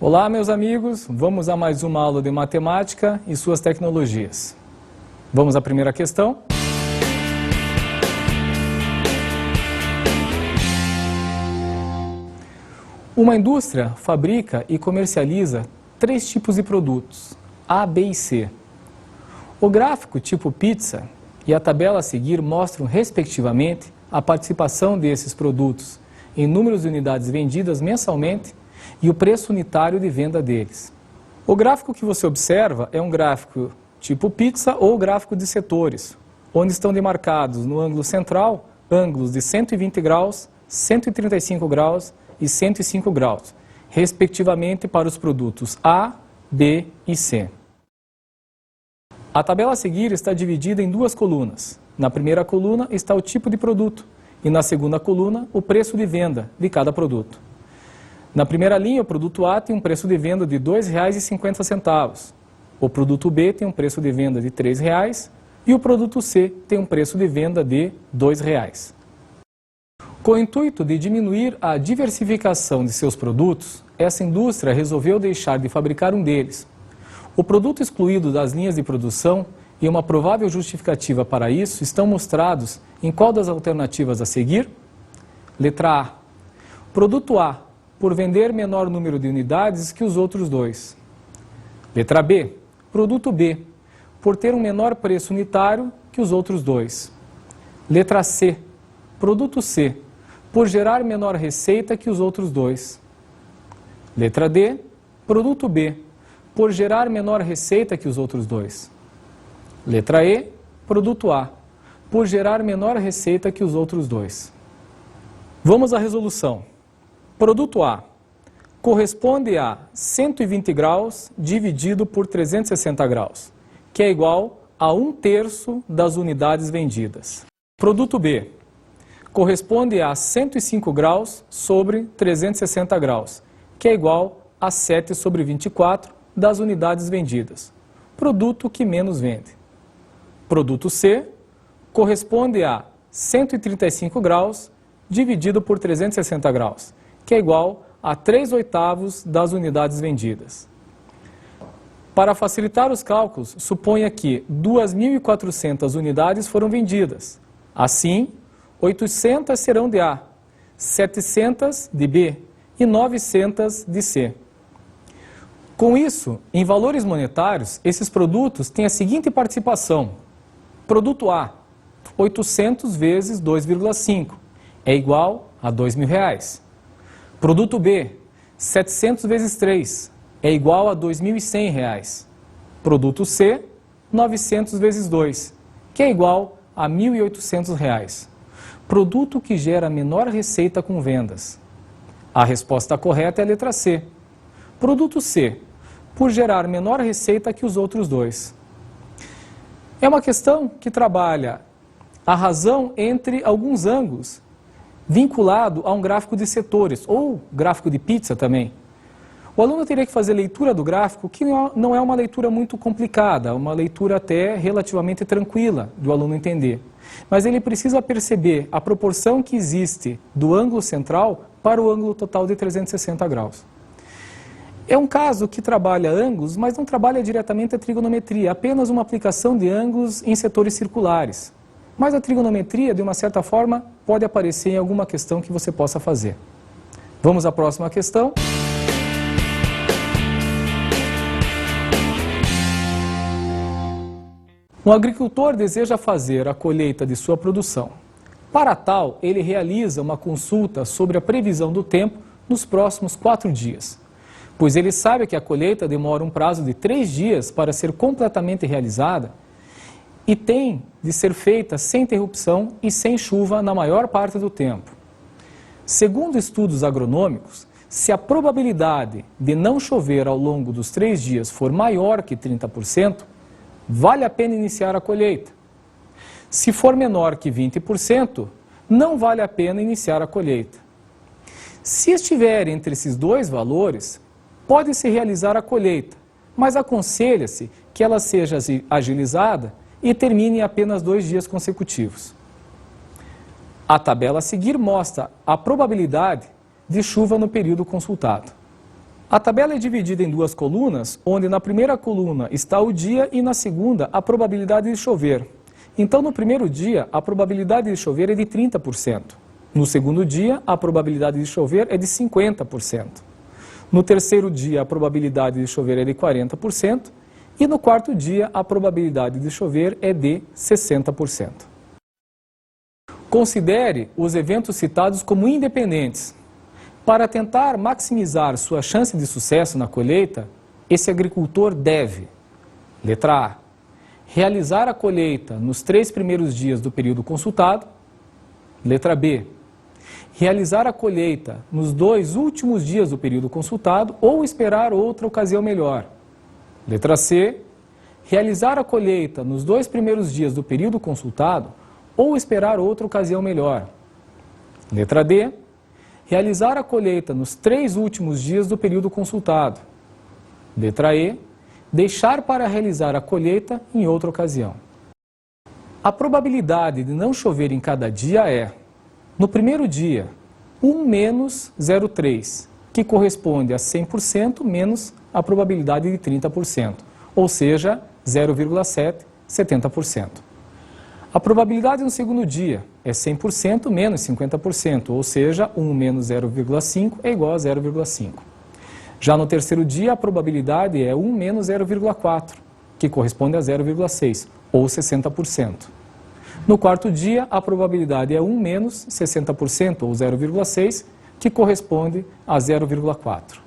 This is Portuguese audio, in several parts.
Olá, meus amigos, vamos a mais uma aula de matemática e suas tecnologias. Vamos à primeira questão. Uma indústria fabrica e comercializa 3 tipos de produtos, A, B e C. O gráfico tipo pizza e a tabela a seguir mostram, respectivamente, a participação desses produtos em números de unidades vendidas mensalmente e o preço unitário de venda deles. O gráfico que você observa é um gráfico tipo pizza ou gráfico de setores, onde estão demarcados no ângulo central ângulos de 120 graus, 135 graus e 105 graus, respectivamente para os produtos A, B e C. A tabela a seguir está dividida em 2 colunas. Na primeira coluna está o tipo de produto e na segunda coluna o preço de venda de cada produto. Na primeira linha, o produto A tem um preço de venda de R$ 2,50. O produto B tem um preço de venda de R$ 3,00 e o produto C tem um preço de venda de R$ 2,00. Com o intuito de diminuir a diversificação de seus produtos, essa indústria resolveu deixar de fabricar um deles. O produto excluído das linhas de produção e uma provável justificativa para isso estão mostrados em qual das alternativas a seguir? Letra A. Produto A, por vender menor número de unidades que os outros dois. Letra B. Produto B, por ter um menor preço unitário que os outros dois. Letra C. Produto C, por gerar menor receita que os outros dois. Letra D. Produto B, por gerar menor receita que os outros dois. Letra E. Produto A, por gerar menor receita que os outros dois. Vamos à resolução. Produto A corresponde a 120 graus dividido por 360 graus, que é igual a 1/3 das unidades vendidas. Produto B corresponde a 105 graus sobre 360 graus, que é igual a 7/24 das unidades vendidas. Produto que menos vende. Produto C corresponde a 135 graus dividido por 360 graus, que é igual a 3/8 das unidades vendidas. Para facilitar os cálculos, suponha que 2.400 unidades foram vendidas. Assim, 800 serão de A, 700 de B e 900 de C. Com isso, em valores monetários, esses produtos têm a seguinte participação. Produto A, 800 vezes 2,5, é igual a R$ 2.000. Produto B, 700 vezes 3, é igual a R$ 2.100. Produto C, 900 vezes 2, que é igual a R$ 1.800. Produto que gera menor receita com vendas. A resposta correta é a letra C. Produto C, por gerar menor receita que os outros dois. É uma questão que trabalha a razão entre alguns ângulos, vinculado a um gráfico de setores, ou gráfico de pizza também. O aluno teria que fazer leitura do gráfico, que não é uma leitura muito complicada, uma leitura até relativamente tranquila do aluno entender. Mas ele precisa perceber a proporção que existe do ângulo central para o ângulo total de 360 graus. É um caso que trabalha ângulos, mas não trabalha diretamente a trigonometria, apenas uma aplicação de ângulos em setores circulares. Mas a trigonometria, de uma certa forma, pode aparecer em alguma questão que você possa fazer. Vamos à próxima questão. Um agricultor deseja fazer a colheita de sua produção. Para tal, ele realiza uma consulta sobre a previsão do tempo nos próximos 4 dias, pois ele sabe que a colheita demora um prazo de 3 dias para ser completamente realizada e tem de ser feita sem interrupção e sem chuva na maior parte do tempo. Segundo estudos agronômicos, se a probabilidade de não chover ao longo dos 3 dias for maior que 30%, vale a pena iniciar a colheita. Se for menor que 20%, não vale a pena iniciar a colheita. Se estiver entre esses 2 valores, pode-se realizar a colheita, mas aconselha-se que ela seja agilizada e termine em apenas 2 dias consecutivos. A tabela a seguir mostra a probabilidade de chuva no período consultado. A tabela é dividida em duas colunas, onde na primeira coluna está o dia e na segunda a probabilidade de chover. Então, no primeiro dia, a probabilidade de chover é de 30%. No segundo dia, a probabilidade de chover é de 50%. No terceiro dia, a probabilidade de chover é de 40%. E no quarto dia, a probabilidade de chover é de 60%. Considere os eventos citados como independentes. Para tentar maximizar sua chance de sucesso na colheita, esse agricultor deve: letra A, realizar a colheita nos 3 primeiros dias do período consultado. Letra B, realizar a colheita nos 2 últimos dias do período consultado ou esperar outra ocasião melhor. Letra C, realizar a colheita nos 2 primeiros dias do período consultado ou esperar outra ocasião melhor. Letra D, realizar a colheita nos 3 últimos dias do período consultado. Letra E, deixar para realizar a colheita em outra ocasião. A probabilidade de não chover em cada dia é: no primeiro dia, 1 menos 0,3, que corresponde a 100% menos a probabilidade de 30%, ou seja, 0,7, 70%. A probabilidade no segundo dia é 100% menos 50%, ou seja, 1 menos 0,5 é igual a 0,5. Já no terceiro dia, a probabilidade é 1 menos 0,4, que corresponde a 0,6, ou 60%. No quarto dia, a probabilidade é 1 menos 60%, ou 0,6, que corresponde a 0,4.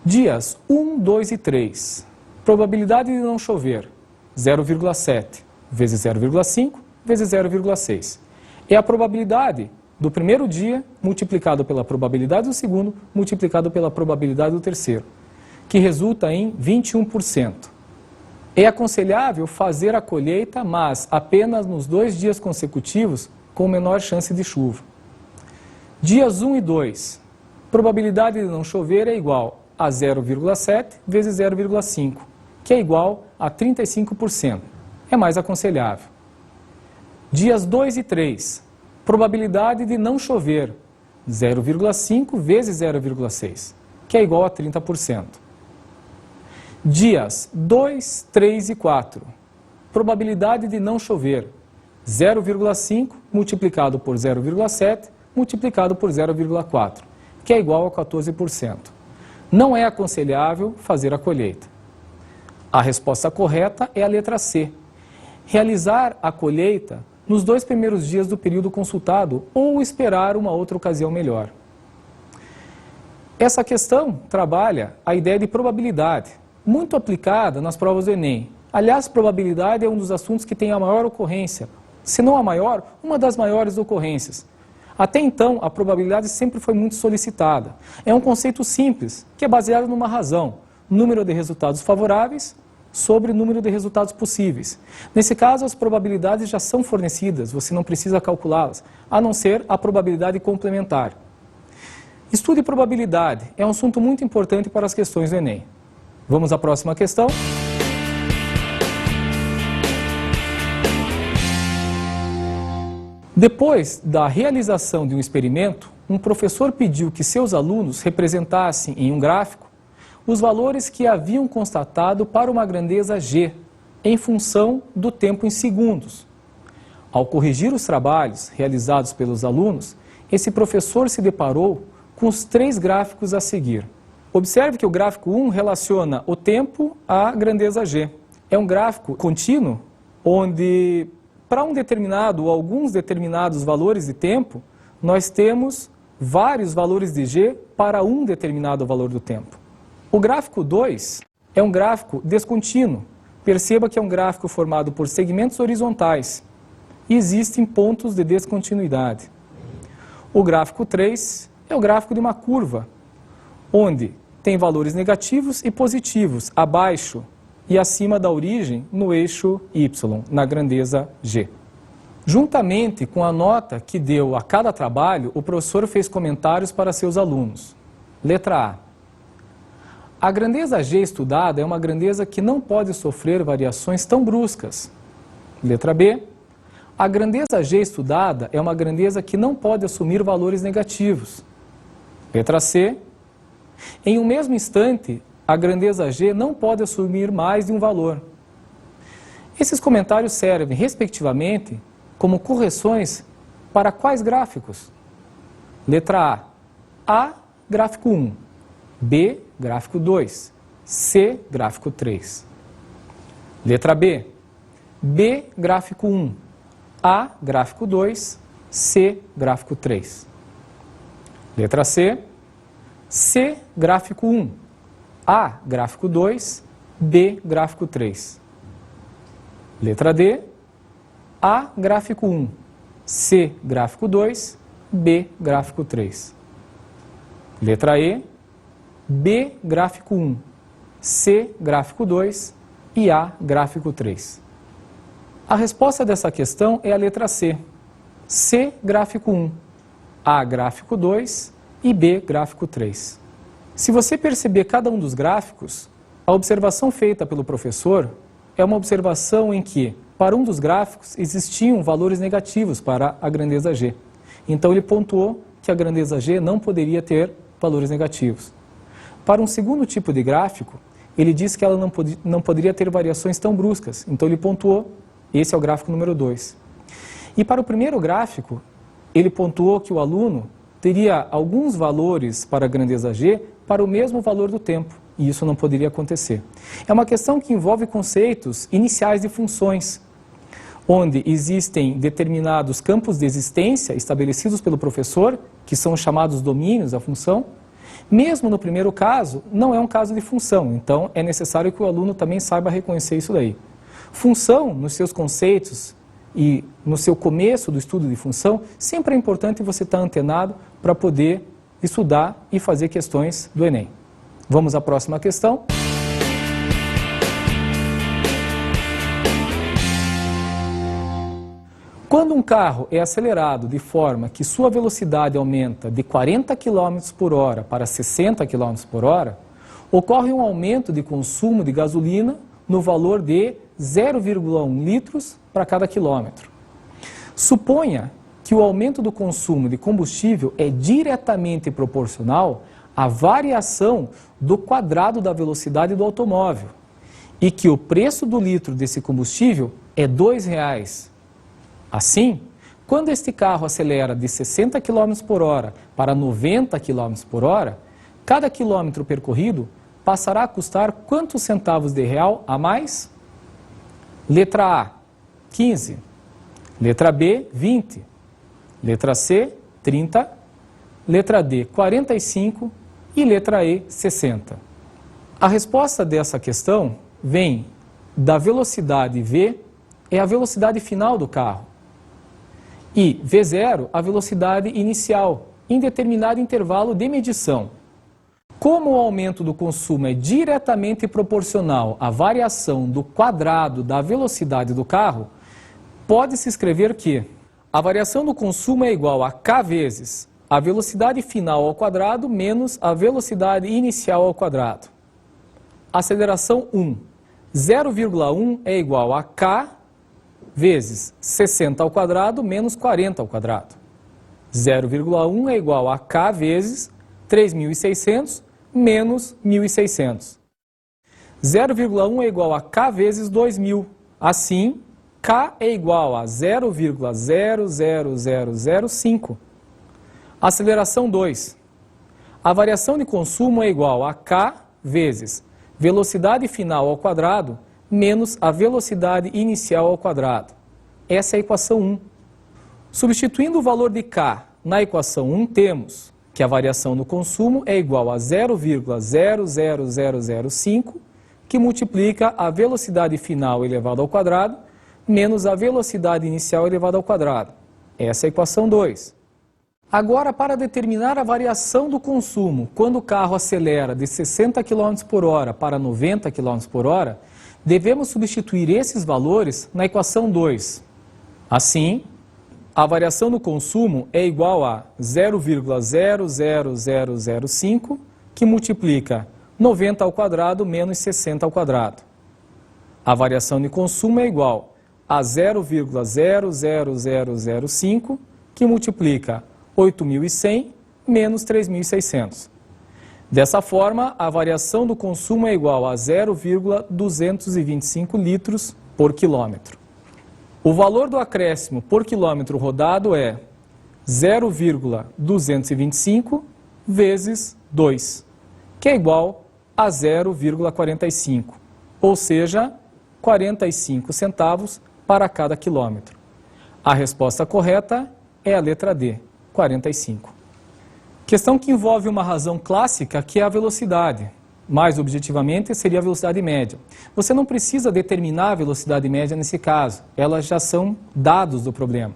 Dias 1, 2 e 3. Probabilidade de não chover, 0,7 vezes 0,5 vezes 0,6. É a probabilidade do primeiro dia multiplicado pela probabilidade do segundo multiplicado pela probabilidade do terceiro, que resulta em 21%. É aconselhável fazer a colheita, mas apenas nos 2 dias consecutivos com menor chance de chuva. Dias 1 e 2. Probabilidade de não chover é igual a 0,7 vezes 0,5, que é igual a 35%. É mais aconselhável. Dias 2 e 3. Probabilidade de não chover, 0,5 vezes 0,6, que é igual a 30%. Dias 2, 3 e 4. Probabilidade de não chover, 0,5 multiplicado por 0,7 multiplicado por 0,4, que é igual a 14%. Não é aconselhável fazer a colheita. A resposta correta é a letra C. Realizar a colheita nos 2 primeiros dias do período consultado ou esperar uma outra ocasião melhor. Essa questão trabalha a ideia de probabilidade, muito aplicada nas provas do Enem. Aliás, probabilidade é um dos assuntos que tem a maior ocorrência, se não a maior, uma das maiores ocorrências. Até então, a probabilidade sempre foi muito solicitada. É um conceito simples, que é baseado numa razão: número de resultados favoráveis sobre o número de resultados possíveis. Nesse caso, as probabilidades já são fornecidas, você não precisa calculá-las, a não ser a probabilidade complementar. Estude probabilidade, é um assunto muito importante para as questões do Enem. Vamos à próxima questão. Depois da realização de um experimento, um professor pediu que seus alunos representassem em um gráfico os valores que haviam constatado para uma grandeza G, em função do tempo em segundos. Ao corrigir os trabalhos realizados pelos alunos, esse professor se deparou com os 3 gráficos a seguir. Observe que o gráfico 1 relaciona o tempo à grandeza G. É um gráfico contínuo, onde para um determinado ou alguns determinados valores de tempo, nós temos vários valores de G para um determinado valor do tempo. O gráfico 2 é um gráfico descontínuo. Perceba que é um gráfico formado por segmentos horizontais e existem pontos de descontinuidade. O gráfico 3 é o gráfico de uma curva, onde tem valores negativos e positivos abaixo e acima da origem no eixo Y, na grandeza G. Juntamente com a nota que deu a cada trabalho, o professor fez comentários para seus alunos. Letra A. A grandeza G estudada é uma grandeza que não pode sofrer variações tão bruscas. Letra B. A grandeza G estudada é uma grandeza que não pode assumir valores negativos. Letra C. Em um mesmo instante, a grandeza G não pode assumir mais de um valor. Esses comentários servem, respectivamente, como correções para quais gráficos? Letra A, gráfico 1, B, gráfico 2, C, gráfico 3. Letra B, B, gráfico 1, A, gráfico 2, C, gráfico 3. Letra C, C, gráfico 1, A, gráfico 2, B, gráfico 3. Letra D, A, gráfico 1, C, gráfico 2, B, gráfico 3. Letra E, B, gráfico 1, C, gráfico 2 e A, gráfico 3. A resposta dessa questão é a letra C. C, gráfico 1, A, gráfico 2 e B, gráfico 3. Se você perceber cada um dos gráficos, a observação feita pelo professor é uma observação em que, para um dos gráficos, existiam valores negativos para a grandeza G. Então ele pontuou que a grandeza G não poderia ter valores negativos. Para um segundo tipo de gráfico, ele disse que ela não poderia ter variações tão bruscas. Então ele pontuou, esse é o gráfico número 2. E para o primeiro gráfico, ele pontuou que o aluno teria alguns valores para a grandeza G para o mesmo valor do tempo. E isso não poderia acontecer. É uma questão que envolve conceitos iniciais de funções, onde existem determinados campos de existência estabelecidos pelo professor, que são chamados domínios da função. Mesmo no primeiro caso, não é um caso de função, então é necessário que o aluno também saiba reconhecer isso daí. Função, nos seus conceitos e no seu começo do estudo de função, sempre é importante você estar antenado para poder estudar e fazer questões do Enem. Vamos à próxima questão. Quando um carro é acelerado de forma que sua velocidade aumenta de 40 km por hora para 60 km por hora, ocorre um aumento de consumo de gasolina no valor de 0,1 litros para cada quilômetro. Suponha que o aumento do consumo de combustível é diretamente proporcional à variação do quadrado da velocidade do automóvel e que o preço do litro desse combustível é R$ 2,00. Assim, quando este carro acelera de 60 km por hora para 90 km por hora, cada quilômetro percorrido passará a custar quantos centavos de real a mais? Letra A, 15. Letra B, 20. Letra C, 30. Letra D, 45. E letra E, 60. A resposta dessa questão vem da velocidade V, é a velocidade final do carro. E V0, a velocidade inicial, em determinado intervalo de medição. Como o aumento do consumo é diretamente proporcional à variação do quadrado da velocidade do carro, pode-se escrever que a variação do consumo é igual a K vezes a velocidade final ao quadrado menos a velocidade inicial ao quadrado. Aceleração 1. 0,1 é igual a K vezes 60 ao quadrado menos 40 ao quadrado. 0,1 é igual a K vezes 3.600 menos 1.600. 0,1 é igual a K vezes 2.000. Assim, K é igual a 0,00005. Aceleração 2. A variação de consumo é igual a K vezes velocidade final ao quadrado menos a velocidade inicial ao quadrado. Essa é a equação 1. Substituindo o valor de K na equação 1, temos que a variação do consumo é igual a 0,00005, que multiplica a velocidade final elevada ao quadrado menos a velocidade inicial elevada ao quadrado. Essa é a equação 2. Agora, para determinar a variação do consumo, quando o carro acelera de 60 km por hora para 90 km por hora, devemos substituir esses valores na equação 2. Assim, a variação do consumo é igual a 0,00005, que multiplica 90 ao quadrado menos 60 ao quadrado. A variação de consumo é igual a 0,00005, que multiplica 8.100 menos 3.600. Dessa forma, a variação do consumo é igual a 0,225 litros por quilômetro. O valor do acréscimo por quilômetro rodado é 0,225 vezes 2, que é igual a 0,45, ou seja, 45 centavos para cada quilômetro. A resposta correta é a letra D, 45. Questão que envolve uma razão clássica, que é a velocidade. Mais objetivamente, seria a velocidade média. Você não precisa determinar a velocidade média nesse caso, elas já são dados do problema.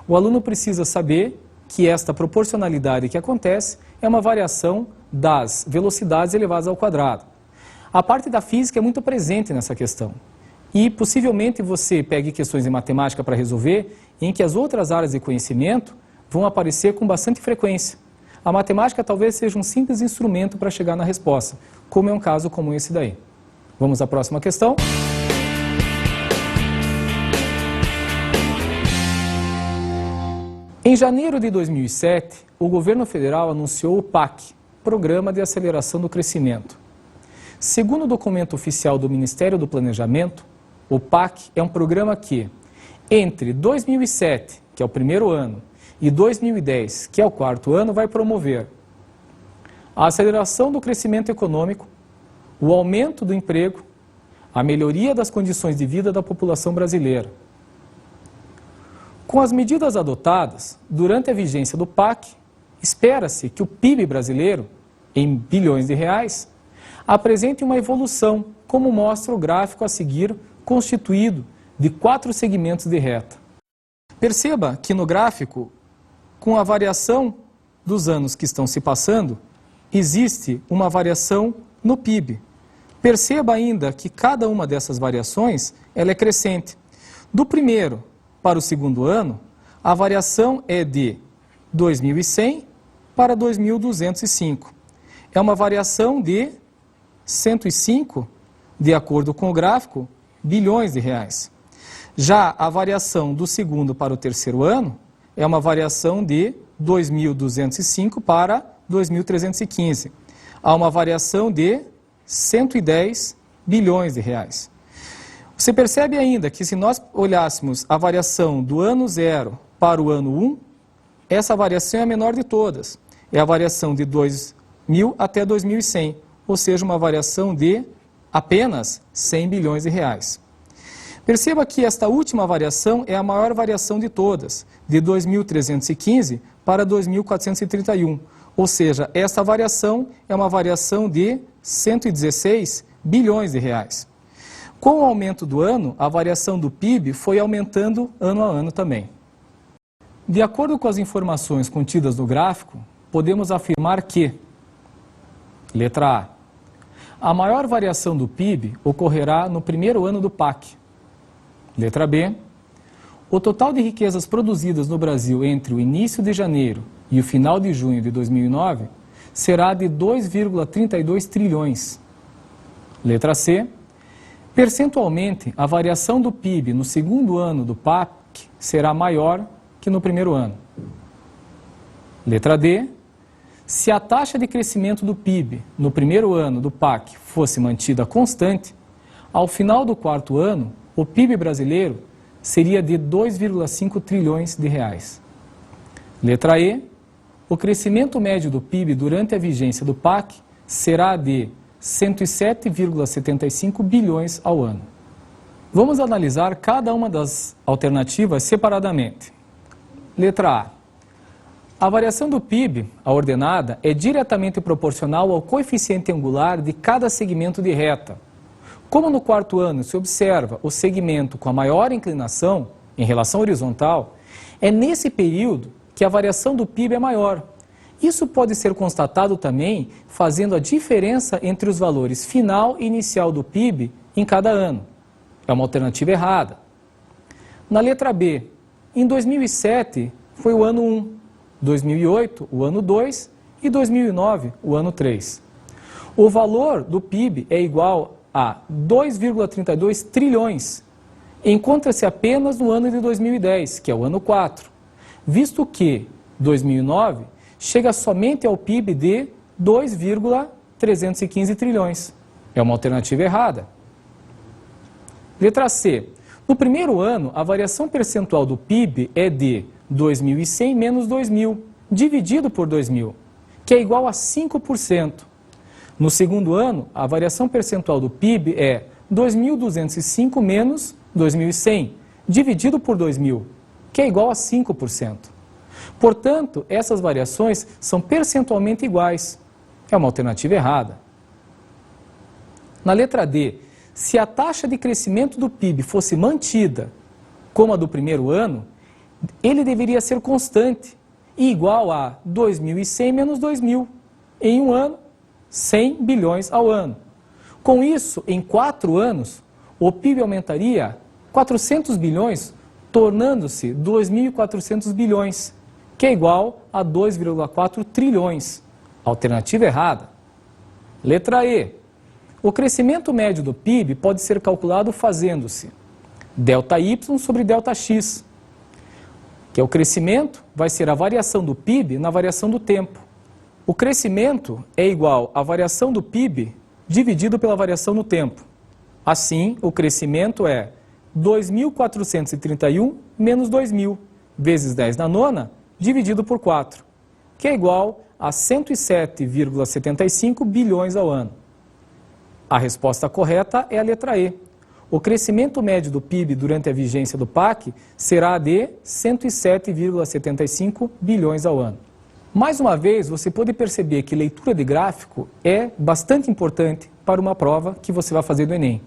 O aluno precisa saber que esta proporcionalidade que acontece é uma variação das velocidades elevadas ao quadrado. A parte da física é muito presente nessa questão. E possivelmente você pegue questões de matemática para resolver em que as outras áreas de conhecimento vão aparecer com bastante frequência. A matemática talvez seja um simples instrumento para chegar na resposta, como é um caso como esse daí. Vamos à próxima questão. Em janeiro de 2007, o governo federal anunciou o PAC, Programa de Aceleração do Crescimento. Segundo o documento oficial do Ministério do Planejamento, o PAC é um programa que, entre 2007, que é o primeiro ano, e 2010, que é o quarto ano, vai promover a aceleração do crescimento econômico, o aumento do emprego, a melhoria das condições de vida da população brasileira. Com as medidas adotadas, durante a vigência do PAC, espera-se que o PIB brasileiro, em bilhões de reais, apresente uma evolução, como mostra o gráfico a seguir, constituído de 4 segmentos de reta. Perceba que no gráfico, com a variação dos anos que estão se passando, existe uma variação no PIB. Perceba ainda que cada uma dessas variações ela é crescente. Do primeiro para o segundo ano, a variação é de 2.100 para 2.205. É uma variação de 105, de acordo com o gráfico, bilhões de reais. Já a variação do segundo para o terceiro ano é uma variação de 2.205 para 2.315. Há uma variação de 110 bilhões de reais. Você percebe ainda que se nós olhássemos a variação do ano 0 para o ano 1, essa variação é a menor de todas. É a variação de 2.000 até 2.100, ou seja, uma variação de apenas 100 bilhões de reais. Perceba que esta última variação é a maior variação de todas, de 2.315 para 2.431, ou seja, esta variação é uma variação de 116 bilhões de reais. Com o aumento do ano, a variação do PIB foi aumentando ano a ano também. De acordo com as informações contidas no gráfico, podemos afirmar que, letra A maior variação do PIB ocorrerá no primeiro ano do PAC. Letra B. O total de riquezas produzidas no Brasil entre o início de janeiro e o final de junho de 2009 será de 2,32 trilhões. Letra C. Percentualmente, a variação do PIB no segundo ano do PAC será maior que no primeiro ano. Letra D. Se a taxa de crescimento do PIB no primeiro ano do PAC fosse mantida constante, ao final do quarto ano, o PIB brasileiro seria de 2,5 trilhões de reais. Letra E. O crescimento médio do PIB durante a vigência do PAC será de 107,75 bilhões ao ano. Vamos analisar cada uma das alternativas separadamente. Letra A. A variação do PIB, a ordenada, é diretamente proporcional ao coeficiente angular de cada segmento de reta. Como no quarto ano se observa o segmento com a maior inclinação em relação horizontal, é nesse período que a variação do PIB é maior. Isso pode ser constatado também fazendo a diferença entre os valores final e inicial do PIB em cada ano. É uma alternativa errada. Na letra B, em 2007 foi o ano 1, 2008 o ano 2 e 2009 o ano 3. O valor do PIB é igual a 2,32 trilhões. Encontra-se apenas no ano de 2010, que é o ano 4, visto que 2009 chega somente ao PIB de 2,315 trilhões. É uma alternativa errada. Letra C. No primeiro ano, a variação percentual do PIB é de 2.100 menos 2.000, dividido por 2.000, que é igual a 5%. No segundo ano, a variação percentual do PIB é 2.205 menos 2.100, dividido por 2.000, que é igual a 5%. Portanto, essas variações são percentualmente iguais. É uma alternativa errada. Na letra D, se a taxa de crescimento do PIB fosse mantida como a do primeiro ano, ele deveria ser constante e igual a 2.100 menos 2.000. Em um ano, 100 bilhões ao ano. Com isso, em 4 anos, o PIB aumentaria 400 bilhões, tornando-se 2.400 bilhões, que é igual a 2,4 trilhões. Alternativa errada. Letra E. O crescimento médio do PIB pode ser calculado fazendo-se ΔY sobre ΔX, que é o crescimento, vai ser a variação do PIB na variação do tempo. O crescimento é igual à variação do PIB dividido pela variação no tempo. Assim, o crescimento é 2.431 menos 2.000, vezes 10 na nona, dividido por 4, que é igual a 107,75 bilhões ao ano. A resposta correta é a letra E. O crescimento médio do PIB durante a vigência do PAC será de 107,75 bilhões ao ano. Mais uma vez, você pode perceber que leitura de gráfico é bastante importante para uma prova que você vai fazer do Enem.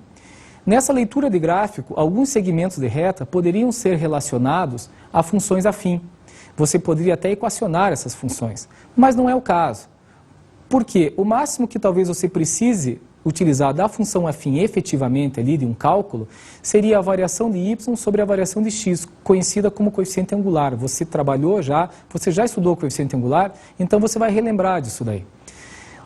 Nessa leitura de gráfico, alguns segmentos de reta poderiam ser relacionados a funções afim. Você poderia até equacionar essas funções, mas não é o caso. Porque o máximo que talvez você precise utilizar da função afim efetivamente ali de um cálculo seria a variação de y sobre a variação de x, conhecida como coeficiente angular. Você trabalhou já, você já estudou o coeficiente angular, então você vai relembrar disso daí.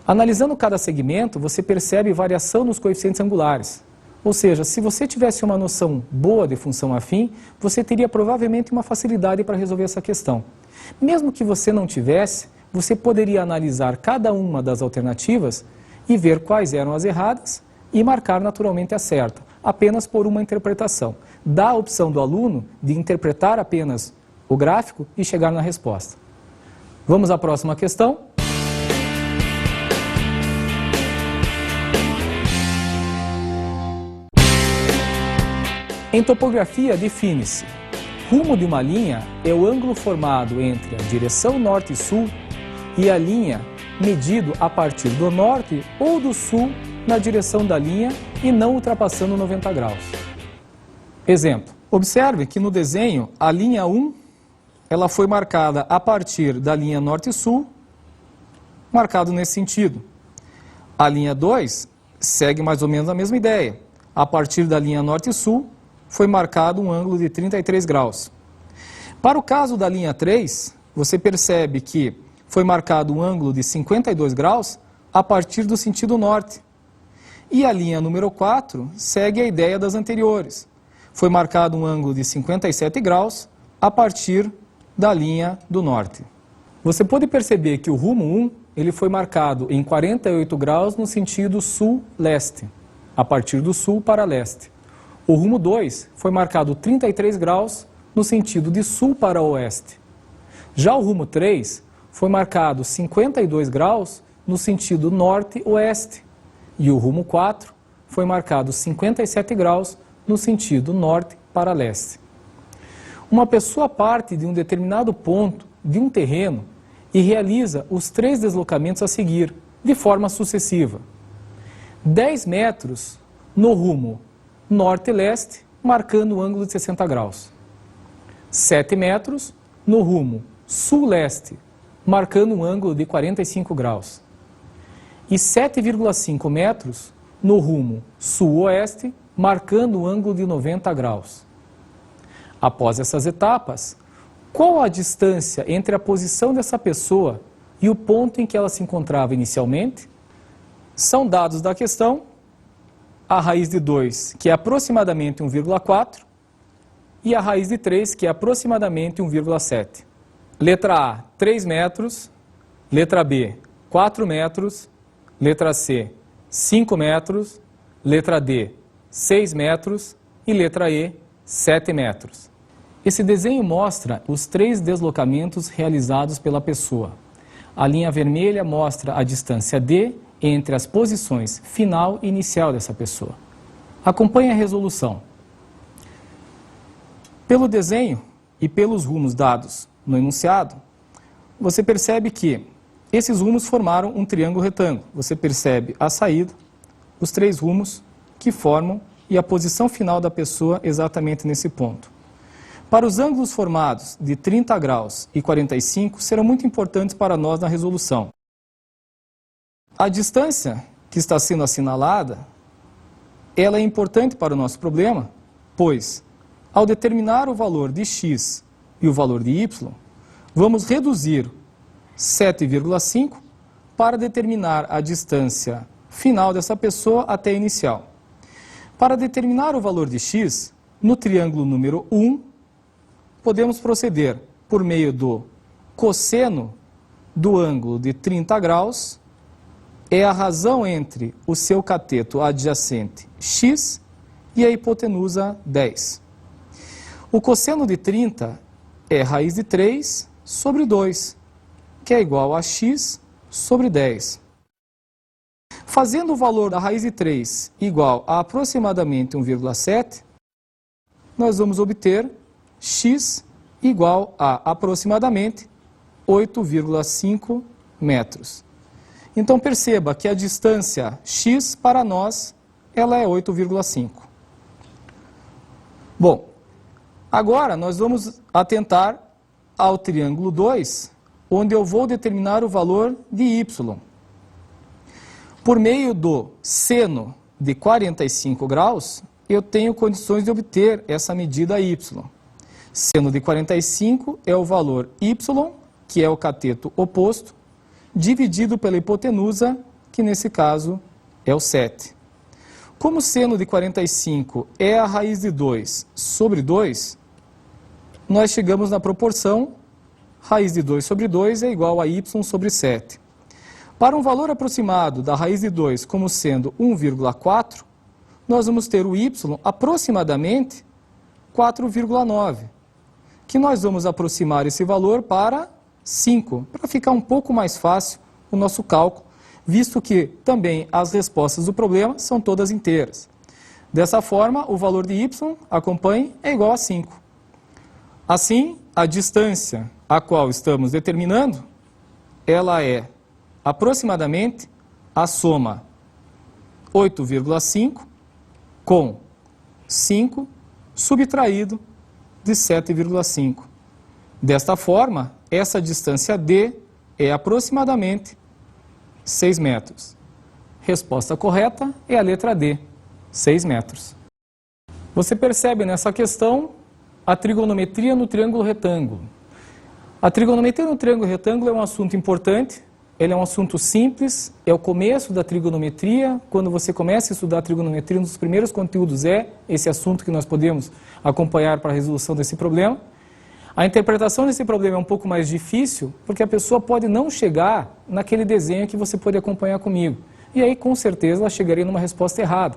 Analisando cada segmento, você percebe variação nos coeficientes angulares. Ou seja, se você tivesse uma noção boa de função afim, você teria provavelmente uma facilidade para resolver essa questão. Mesmo que você não tivesse, você poderia analisar cada uma das alternativas e ver quais eram as erradas e marcar naturalmente a certa, apenas por uma interpretação. Dá a opção do aluno de interpretar apenas o gráfico e chegar na resposta. Vamos à próxima questão. Em topografia, define-se: rumo de uma linha é o ângulo formado entre a direção norte e sul e a linha medido a partir do norte ou do sul na direção da linha e não ultrapassando 90 graus. Exemplo. Observe que no desenho a linha 1 ela foi marcada a partir da linha norte e sul, marcado nesse sentido. A linha 2 segue mais ou menos a mesma ideia. A partir da linha norte e sul foi marcado um ângulo de 33 graus. Para o caso da linha 3, você percebe que foi marcado um ângulo de 52 graus a partir do sentido norte. E a linha número 4 segue a ideia das anteriores. Foi marcado um ângulo de 57 graus a partir da linha do norte. Você pode perceber que o rumo 1 ele foi marcado em 48 graus no sentido sul-leste, a partir do sul para leste. O rumo 2 foi marcado 33 graus no sentido de sul para oeste. Já o rumo 3 foi marcado 52 graus no sentido norte-oeste. E o rumo 4 foi marcado 57 graus no sentido norte para leste. Uma pessoa parte de um determinado ponto de um terreno e realiza os 3 deslocamentos a seguir, de forma sucessiva. 10 metros no rumo norte e leste, marcando o ângulo de 60 graus. 7 metros no rumo sul-leste, marcando um ângulo de 45 graus. E 7,5 metros no rumo sul-oeste, marcando um ângulo de 90 graus. Após essas etapas, qual a distância entre a posição dessa pessoa e o ponto em que ela se encontrava inicialmente? São dados da questão a raiz de 2, que é aproximadamente 1,4, e a raiz de 3, que é aproximadamente 1,7. Letra A, 3 metros. Letra B, 4 metros, letra C, 5 metros, letra D, 6 metros e letra E, 7 metros. Esse desenho mostra os 3 deslocamentos realizados pela pessoa. A linha vermelha mostra a distância D entre as posições final e inicial dessa pessoa. Acompanhe a resolução. Pelo desenho e pelos rumos dados no enunciado, você percebe que esses rumos formaram um triângulo retângulo. Você percebe a saída, os 3 rumos que formam e a posição final da pessoa exatamente nesse ponto. Para os ângulos formados de 30 graus e 45 serão muito importantes para nós na resolução. A distância que está sendo assinalada, ela é importante para o nosso problema, pois ao determinar o valor de x e o valor de y, vamos reduzir 7,5 para determinar a distância final dessa pessoa até a inicial. Para determinar o valor de x, no triângulo número 1, podemos proceder por meio do cosseno do ângulo de 30 graus, é a razão entre o seu cateto adjacente x e a hipotenusa 10. O cosseno de 30 é raiz de 3 sobre 2, que é igual a x sobre 10. Fazendo o valor da raiz de 3 igual a aproximadamente 1,7, nós vamos obter x igual a aproximadamente 8,5 metros. Então perceba que a distância x para nós, ela é 8,5. Bom, agora nós vamos atentar ao triângulo 2, onde eu vou determinar o valor de y. Por meio do seno de 45 graus, eu tenho condições de obter essa medida y. Seno de 45 é o valor y, que é o cateto oposto, dividido pela hipotenusa, que nesse caso é o 7. Como seno de 45 é a raiz de 2 sobre 2, nós chegamos na proporção raiz de 2 sobre 2 é igual a y sobre 7. Para um valor aproximado da raiz de 2 como sendo 1,4, nós vamos ter o y aproximadamente 4,9, que nós vamos aproximar esse valor para 5, para ficar um pouco mais fácil o nosso cálculo, visto que também as respostas do problema são todas inteiras. Dessa forma, o valor de y, acompanhe, é igual a 5. Assim, a distância a qual estamos determinando, ela é aproximadamente a soma 8,5 com 5 subtraído de 7,5. Desta forma, essa distância D é aproximadamente 6 metros. Resposta correta é a letra D, 6 metros. Você percebe nessa questão a trigonometria no triângulo retângulo. A trigonometria no triângulo retângulo é um assunto importante, ele é um assunto simples, é o começo da trigonometria. Quando você começa a estudar trigonometria, um dos primeiros conteúdos é esse assunto que nós podemos acompanhar para a resolução desse problema. A interpretação desse problema é um pouco mais difícil, porque a pessoa pode não chegar naquele desenho que você pode acompanhar comigo. E aí, com certeza, ela chegaria numa resposta errada.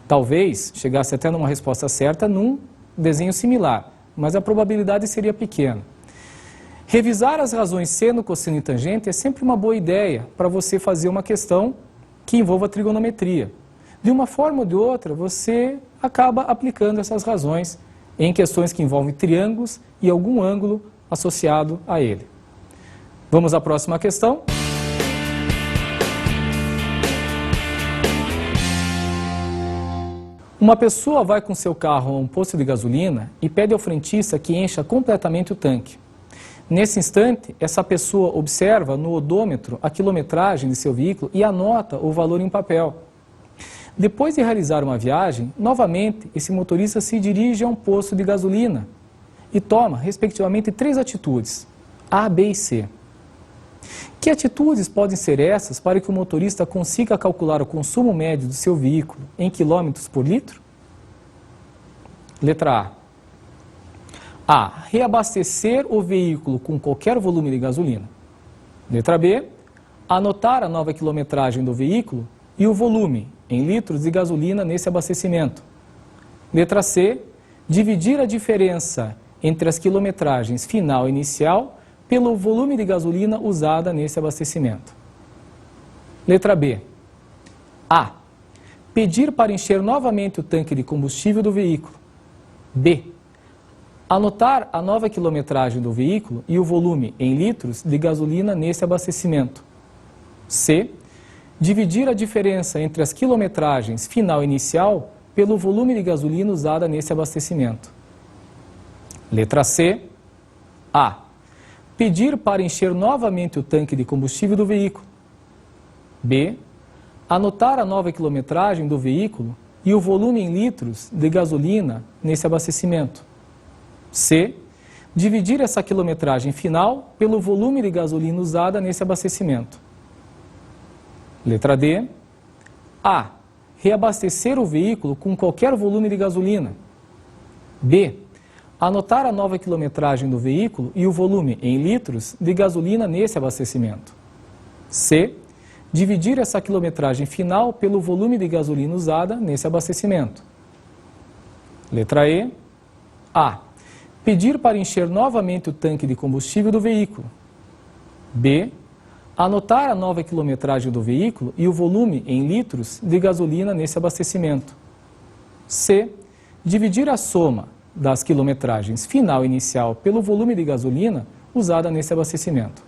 Talvez chegasse até numa resposta certa num desenho similar, mas a probabilidade seria pequena. Revisar as razões seno, cosseno e tangente é sempre uma boa ideia para você fazer uma questão que envolva trigonometria. De uma forma ou de outra, você acaba aplicando essas razões em questões que envolvem triângulos e algum ângulo associado a ele. Vamos à próxima questão. Uma pessoa vai com seu carro a um posto de gasolina e pede ao frentista que encha completamente o tanque. Nesse instante, essa pessoa observa no odômetro a quilometragem de seu veículo e anota o valor em papel. Depois de realizar uma viagem, novamente, esse motorista se dirige a um posto de gasolina e toma, respectivamente, 3 atitudes, A, B e C. Que atitudes podem ser essas para que o motorista consiga calcular o consumo médio do seu veículo em quilômetros por litro? Letra A. A. Reabastecer o veículo com qualquer volume de gasolina. Letra B. anotar a nova quilometragem do veículo e o volume em litros de gasolina nesse abastecimento. Letra C, dividir a diferença entre as quilometragens final e inicial pelo volume de gasolina usada nesse abastecimento. Letra B. A. Pedir para encher novamente o tanque de combustível do veículo. B. Anotar a nova quilometragem do veículo e o volume em litros de gasolina nesse abastecimento. C. Dividir a diferença entre as quilometragens final e inicial pelo volume de gasolina usada nesse abastecimento. Letra C. A. Pedir para encher novamente o tanque de combustível do veículo. B. Anotar a nova quilometragem do veículo e o volume em litros de gasolina nesse abastecimento. C. Dividir essa quilometragem final pelo volume de gasolina usada nesse abastecimento. Letra D. A. Reabastecer o veículo com qualquer volume de gasolina. B. Anotar a nova quilometragem do veículo e o volume em litros de gasolina nesse abastecimento. C. Dividir essa quilometragem final pelo volume de gasolina usada nesse abastecimento. Letra E. A. Pedir para encher novamente o tanque de combustível do veículo. B. Anotar a nova quilometragem do veículo e o volume em litros de gasolina nesse abastecimento. C. Dividir a soma das quilometragens final e inicial pelo volume de gasolina usada nesse abastecimento.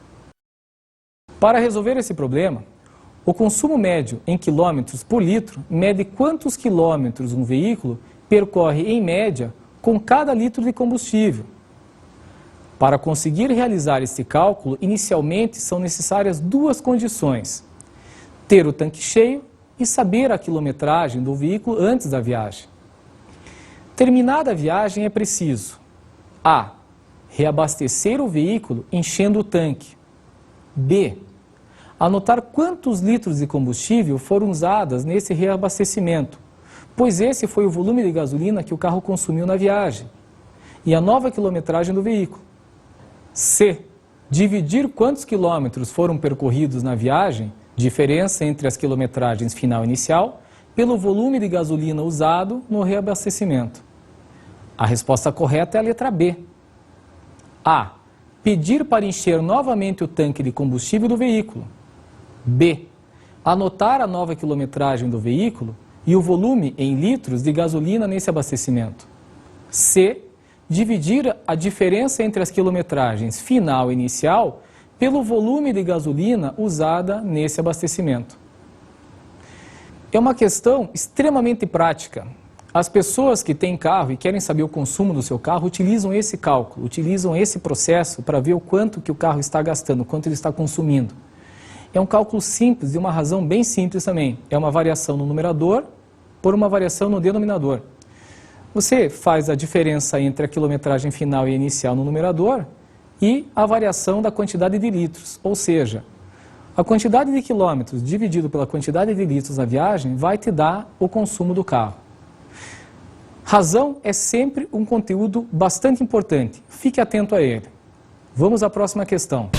Para resolver esse problema, o consumo médio em quilômetros por litro mede quantos quilômetros um veículo percorre em média com cada litro de combustível. Para conseguir realizar este cálculo, inicialmente são necessárias duas condições: ter o tanque cheio e saber a quilometragem do veículo antes da viagem. Terminada a viagem, é preciso: A. Reabastecer o veículo enchendo o tanque. B. Anotar quantos litros de combustível foram usados nesse reabastecimento, pois esse foi o volume de gasolina que o carro consumiu na viagem, e a nova quilometragem do veículo. C. Dividir quantos quilômetros foram percorridos na viagem, diferença entre as quilometragens final e inicial, pelo volume de gasolina usado no reabastecimento. A resposta correta é a letra B. A. Pedir para encher novamente o tanque de combustível do veículo. B. Anotar a nova quilometragem do veículo e o volume em litros de gasolina nesse abastecimento. C. Dividir a diferença entre as quilometragens final e inicial pelo volume de gasolina usada nesse abastecimento. É uma questão extremamente prática. As pessoas que têm carro e querem saber o consumo do seu carro utilizam esse cálculo, utilizam esse processo para ver o quanto que o carro está gastando, quanto ele está consumindo. É um cálculo simples e uma razão bem simples também. É uma variação no numerador por uma variação no denominador. Você faz a diferença entre a quilometragem final e inicial no numerador e a variação da quantidade de litros, ou seja, a quantidade de quilômetros dividido pela quantidade de litros na viagem vai te dar o consumo do carro. Razão é sempre um conteúdo bastante importante. Fique atento a ele. Vamos à próxima questão.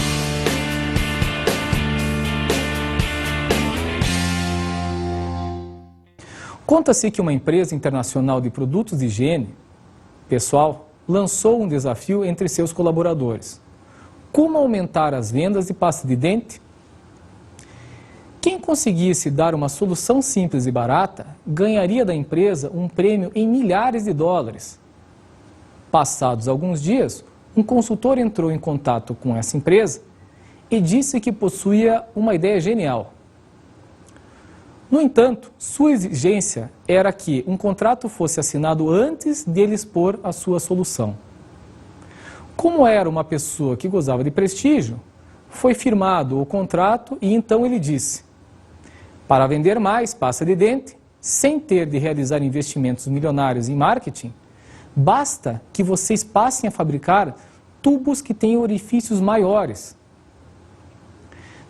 Conta-se que uma empresa internacional de produtos de higiene pessoal lançou um desafio entre seus colaboradores: como aumentar as vendas de pasta de dente? Quem conseguisse dar uma solução simples e barata ganharia da empresa um prêmio em milhares de dólares. Passados alguns dias, um consultor entrou em contato com essa empresa e disse que possuía uma ideia genial. No entanto, sua exigência era que um contrato fosse assinado antes de ele expor a sua solução. Como era uma pessoa que gozava de prestígio, foi firmado o contrato e então ele disse: para vender mais pasta de dente, sem ter de realizar investimentos milionários em marketing, basta que vocês passem a fabricar tubos que têm orifícios maiores.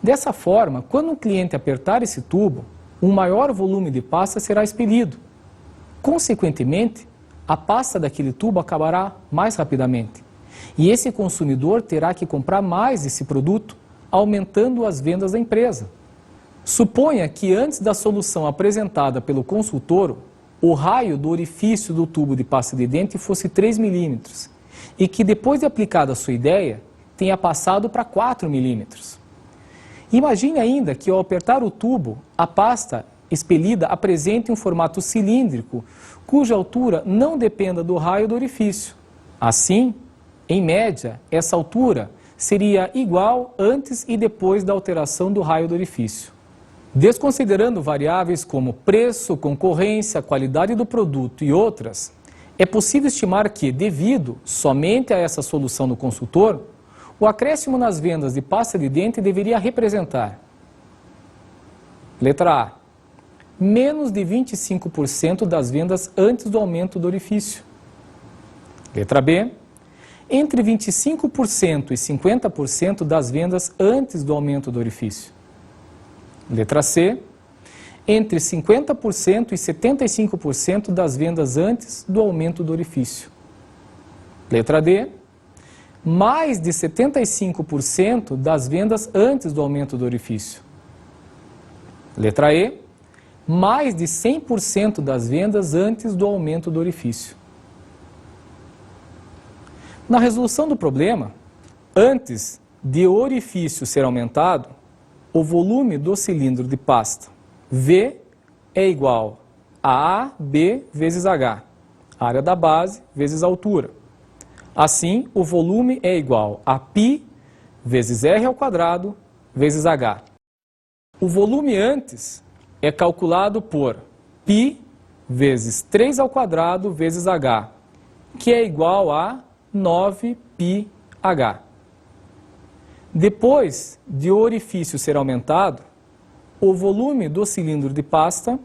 Dessa forma, quando um cliente apertar esse tubo, um maior volume de pasta será expelido. Consequentemente, a pasta daquele tubo acabará mais rapidamente. E esse consumidor terá que comprar mais esse produto, aumentando as vendas da empresa. Suponha que antes da solução apresentada pelo consultor, o raio do orifício do tubo de pasta de dente fosse 3 milímetros e que depois de aplicada a sua ideia, tenha passado para 4 milímetros. Imagine ainda que ao apertar o tubo, a pasta expelida apresente um formato cilíndrico, cuja altura não dependa do raio do orifício. Assim, em média, essa altura seria igual antes e depois da alteração do raio do orifício. Desconsiderando variáveis como preço, concorrência, qualidade do produto e outras, é possível estimar que, devido somente a essa solução do consultor, o acréscimo nas vendas de pasta de dente deveria representar: letra A, menos de 25% das vendas antes do aumento do orifício. Letra B, entre 25% e 50% das vendas antes do aumento do orifício. Letra C, entre 50% e 75% das vendas antes do aumento do orifício. Letra D, mais de 75% das vendas antes do aumento do orifício. Letra E, mais de 100% das vendas antes do aumento do orifício. Na resolução do problema, antes de o orifício ser aumentado, o volume do cilindro de pasta V é igual a AB vezes H, área da base vezes a altura. Assim, o volume é igual a π vezes R ao quadrado vezes H. O volume antes é calculado por π vezes 3 ao quadrado vezes H, que é igual a 9πH. Depois de o orifício ser aumentado, o volume do cilindro de pasta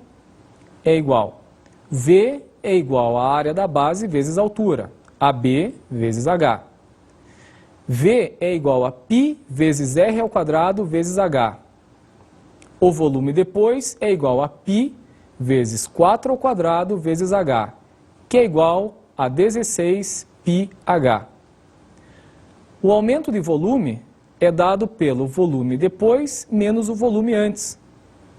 é igual. V é igual à área da base vezes a altura, AB vezes H. V é igual a π vezes R ao quadrado vezes H. O volume depois é igual a π vezes 4 ao quadrado vezes H, que é igual a 16πH. O aumento de volume é dado pelo volume depois menos o volume antes,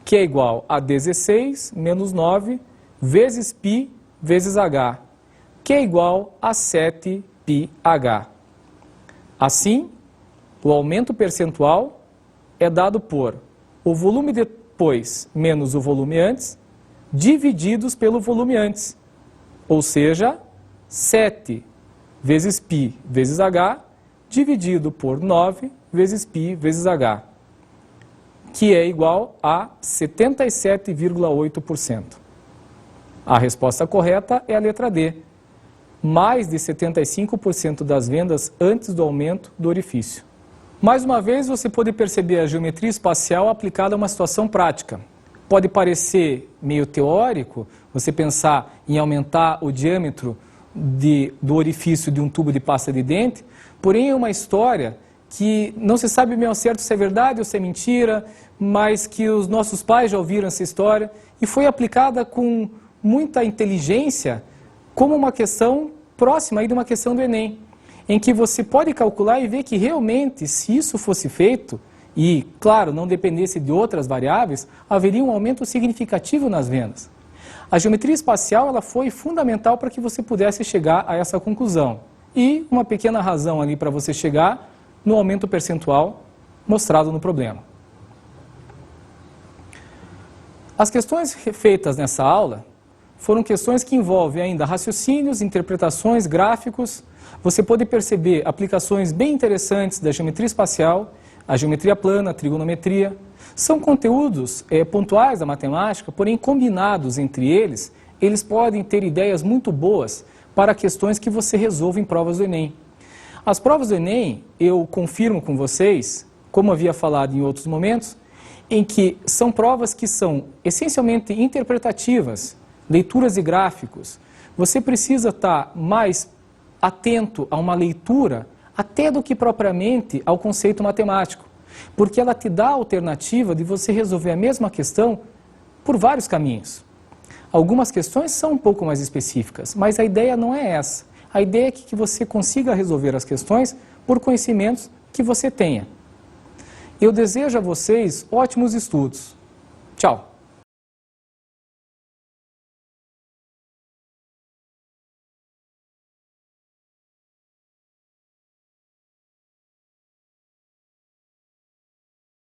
que é igual a 16 menos 9 vezes π vezes H, que é igual a 7πH. Assim, o aumento percentual é dado por o volume depois menos o volume antes, divididos pelo volume antes, ou seja, 7 vezes π vezes H, dividido por 9 vezes π vezes H, que é igual a 77,8%. A resposta correta é a letra D, mais de 75% das vendas antes do aumento do orifício. Mais uma vez, você pode perceber a geometria espacial aplicada a uma situação prática. Pode parecer meio teórico você pensar em aumentar o diâmetro do orifício de um tubo de pasta de dente, porém é uma história que não se sabe bem ao certo se é verdade ou se é mentira, mas que os nossos pais já ouviram essa história e foi aplicada com muita inteligência como uma questão próxima aí de uma questão do Enem, em que você pode calcular e ver que realmente, se isso fosse feito, e, claro, não dependesse de outras variáveis, haveria um aumento significativo nas vendas. A geometria espacial ela foi fundamental para que você pudesse chegar a essa conclusão. E uma pequena razão ali para você chegar no aumento percentual mostrado no problema. As questões feitas nessa aula foram questões que envolvem ainda raciocínios, interpretações, gráficos. Você pode perceber aplicações bem interessantes da geometria espacial, a geometria plana, a trigonometria. São conteúdos pontuais da matemática, porém combinados entre eles, eles podem ter ideias muito boas para questões que você resolve em provas do Enem. As provas do Enem, eu confirmo com vocês, como havia falado em outros momentos, em que são provas que são essencialmente interpretativas, leituras e gráficos. Você precisa estar mais atento a uma leitura até do que propriamente ao conceito matemático, porque ela te dá a alternativa de você resolver a mesma questão por vários caminhos. Algumas questões são um pouco mais específicas, mas a ideia não é essa. A ideia é que você consiga resolver as questões por conhecimentos que você tenha. Eu desejo a vocês ótimos estudos. Tchau!